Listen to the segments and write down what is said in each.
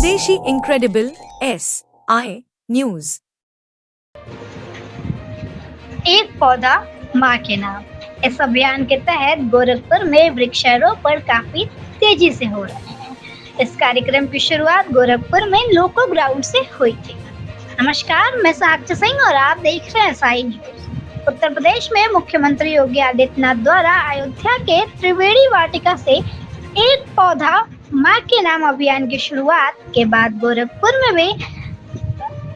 स्वदेशी incredible SI news. एक पौधा माँ के नाम। इस अभियान के तहत गोरखपुर में वृक्षारोपण काफी तेजी से हो रहे हैं। इस कार्यक्रम की शुरुआत गोरखपुर में लोको ग्राउंड से हुई थी। नमस्कार, मैं साक्षी सिंह और आप देख रहे हैं SI न्यूज। उत्तर प्रदेश में मुख्यमंत्री योगी आदित्यनाथ द्वारा अयोध्या के त्रिवेणी वाटिका से एक पौधा माँ के नाम अभियान की शुरुआत के बाद गोरखपुर में भी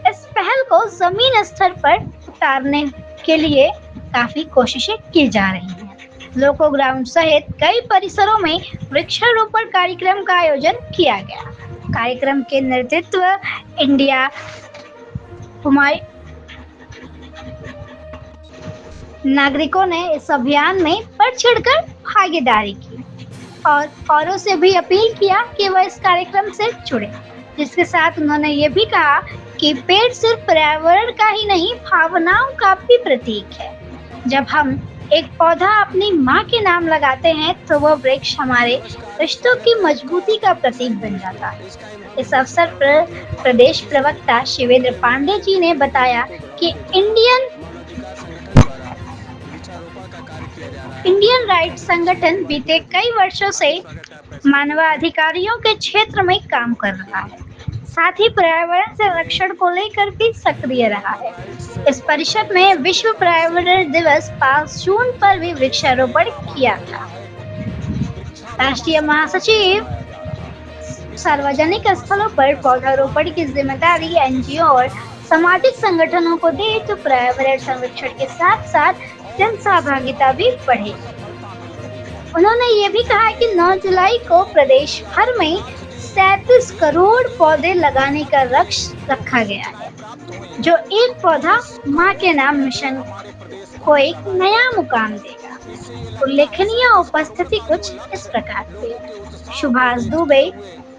इस पहल को जमीन स्तर पर उतारने के लिए काफी कोशिशें की जा रही हैं। लोको ग्राउंड सहित कई परिसरों में वृक्षारोपण कार्यक्रम का आयोजन किया गया। कार्यक्रम के नेतृत्व इंडिया नागरिकों ने इस अभियान में बढ़ चढ़कर भागीदारी की और औरों से भी अपील किया कि वह इस कार्यक्रम से जुड़े। जिसके साथ उन्होंने ये भी कहा कि पेड़ सिर्फ पर्यावरण का ही नहीं, भावनाओं का भी प्रतीक है। जब हम एक पौधा अपनी माँ के नाम लगाते हैं तो वह वृक्ष हमारे रिश्तों की मजबूती का प्रतीक बन जाता है। इस अवसर पर प्रदेश प्रवक्ता शिवेंद्र पांडे जी ने बताया कि इंडियन राइट संगठन बीते कई वर्षों से मानवाधिकारों के क्षेत्र में काम कर रहा है, साथ ही पर्यावरण संरक्षण को लेकर भी सक्रिय रहा है। इस परिषद में विश्व पर्यावरण दिवस 5 जून पर भी वृक्षारोपण किया था। राष्ट्रीय महासचिव सार्वजनिक स्थलों पर पौधारोपण की जिम्मेदारी NGO और सामाजिक संगठनों को दे तो पर्यावरण संरक्षण के साथ साथ जन सहभागिता भी बढ़ेगी। उन्होंने ये भी कहा कि 9 जुलाई को प्रदेश भर में 37 करोड़ पौधे लगाने का लक्ष्य रखा गया है, जो एक पौधा माँ के नाम मिशन को एक नया मुकाम देगा। उल्लेखनीय उपस्थिति कुछ इस प्रकार थी: सुभाष दुबे,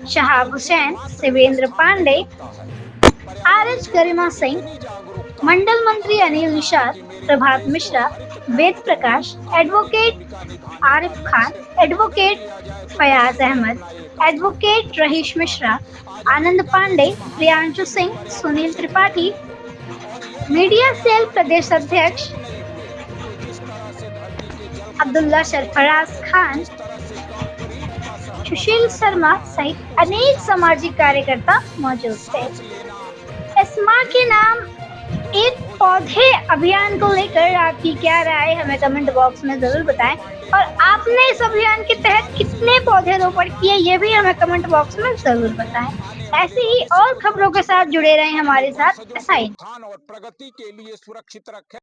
शहाब हुसैन, शिवेंद्र पांडे, RH गरिमा सिंह, मंडल मंत्री Anil Nishad, Prabhat Mishra, Ved Prakash, advocate Arif Khan, advocate Fayaz Ahmad, advocate Rahish Mishra, Anand Pandey, Priyanshu Singh, Sunil Tripathi, media cell प्रदेश अध्यक्ष अब्दुल्ला सरफराज खान, सुशील शर्मा सहित अनेक सामाजिक कार्यकर्ता मौजूद थे। इस माँ के नाम एक पौधे अभियान को लेकर आपकी क्या राय हमें कमेंट बॉक्स में जरूर बताएं और आपने इस अभियान के तहत कितने पौधे रोपण किए ये भी हमें कमेंट बॉक्स में जरूर बताएं। ऐसे ही और खबरों के साथ जुड़े रहें हमारे साथ SI और प्रगति के लिए सुरक्षित रखें।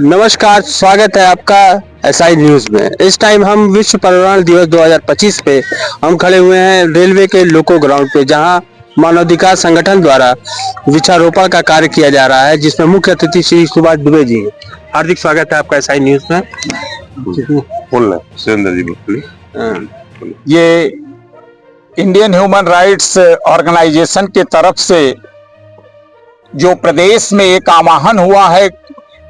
नमस्कार, स्वागत है आपका SI न्यूज में। इस टाइम हम विश्व पर्यावरण दिवस 2025 पे हम खड़े हुए हैं रेलवे के लोको ग्राउंड पे, जहां मानवाधिकार संगठन द्वारा वृक्षारोपण का कार्य किया जा रहा है, जिसमें मुख्य अतिथि श्री सुभाष दुबे जी। हार्दिक स्वागत है आपका SI न्यूज में। ये इंडियन ह्यूमन राइट्स ऑर्गेनाइजेशन के तरफ से जो प्रदेश में एक आह्वान हुआ है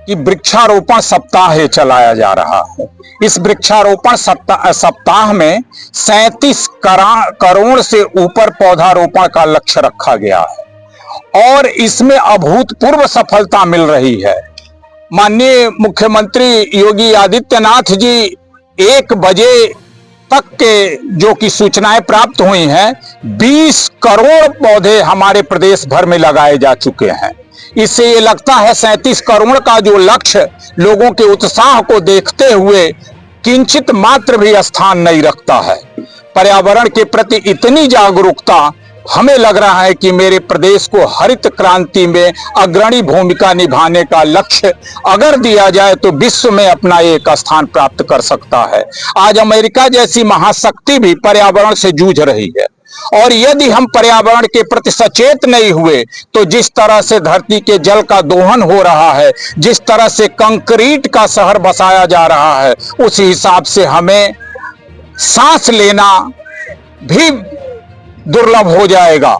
कि वृक्षारोपण सप्ताह चलाया जा रहा है। इस वृक्षारोपण सप्ताह में 37 करोड़ से ऊपर पौधारोपण का लक्ष्य रखा गया है और इसमें अभूतपूर्व सफलता मिल रही है। माननीय मुख्यमंत्री योगी आदित्यनाथ जी 1 बजे तक के जो कि सूचनाएं प्राप्त हुई हैं, 20 करोड़ पौधे हमारे प्रदेश भर में लगाए जा चुके हैं। इससे ये लगता है 37 करोड़ का जो लक्ष्य लोगों के उत्साह को देखते हुए किंचित मात्र भी स्थान नहीं रखता है। पर्यावरण के प्रति इतनी जागरूकता, हमें लग रहा है कि मेरे प्रदेश को हरित क्रांति में अग्रणी भूमिका निभाने का लक्ष्य अगर दिया जाए तो विश्व में अपना एक स्थान प्राप्त कर सकता है। आज अमेरिका जैसी महाशक्ति भी पर्यावरण से जूझ रही है और यदि हम पर्यावरण के प्रति सचेत नहीं हुए तो जिस तरह से धरती के जल का दोहन हो रहा है, जिस तरह से कंक्रीट का शहर बसाया जा रहा है, उस हिसाब से हमें सांस लेना भी दुर्लभ हो जाएगा।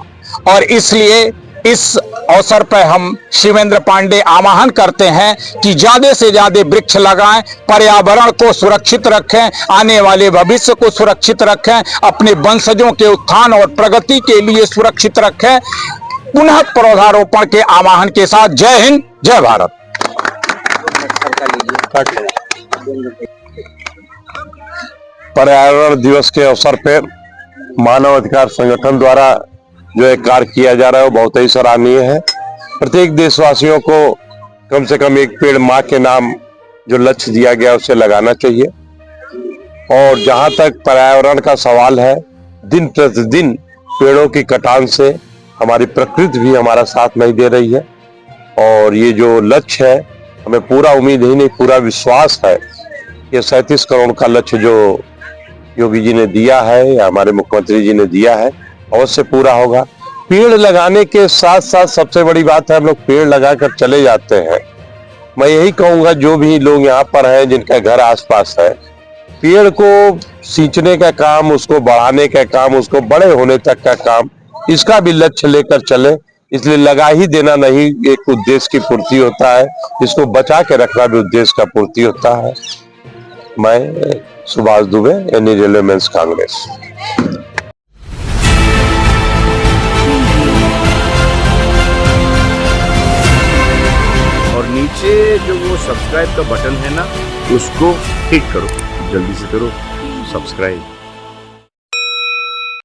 और इसलिए इस अवसर पर हम शिवेंद्र पांडे आह्वान करते हैं कि ज्यादा से ज्यादा वृक्ष लगाएं, पर्यावरण को सुरक्षित रखें, आने वाले भविष्य को सुरक्षित रखें, अपने वंशजों के उत्थान और प्रगति के लिए सुरक्षित रखें। पुनः पौधारोपण के आह्वान के साथ जय हिंद, जय भारत। पर्यावरण दिवस के अवसर पर मानव अधिकार संगठन द्वारा जो एक कार्य किया जा रहा है वो बहुत ही सराहनीय है। प्रत्येक देशवासियों को कम से कम एक पेड़ माँ के नाम जो लक्ष्य दिया गया उसे लगाना चाहिए। और जहां तक पर्यावरण का सवाल है, दिन प्रतिदिन पेड़ों की कटान से हमारी प्रकृति भी हमारा साथ नहीं दे रही है। और ये जो लक्ष्य है, हमें पूरा उम्मीद ही नहीं, पूरा विश्वास है ये 37 करोड़ का लक्ष्य जो योगी जी ने दिया है या हमारे मुख्यमंत्री जी ने दिया है अवश्य पूरा होगा। पेड़ लगाने के साथ साथ सबसे बड़ी बात है, हम लोग पेड़ लगाकर चले जाते हैं। मैं यही कहूंगा जो भी लोग यहाँ पर हैं जिनका घर आसपास है, पेड़ को सींचने का काम, उसको बढ़ाने का काम, उसको बड़े होने तक का काम, इसका भी लक्ष्य लेकर चले। इसलिए लगा ही देना नहीं एक उद्देश्य की पूर्ति होता है, इसको बचा के रखना भी उद्देश्य का पूर्ति होता है। मैं सुभाष दुबे, एनी रेलवे मेंस कांग्रेस। और नीचे जो वो सब्सक्राइब का बटन है ना, उसको हिट करो, जल्दी से करो सब्सक्राइब।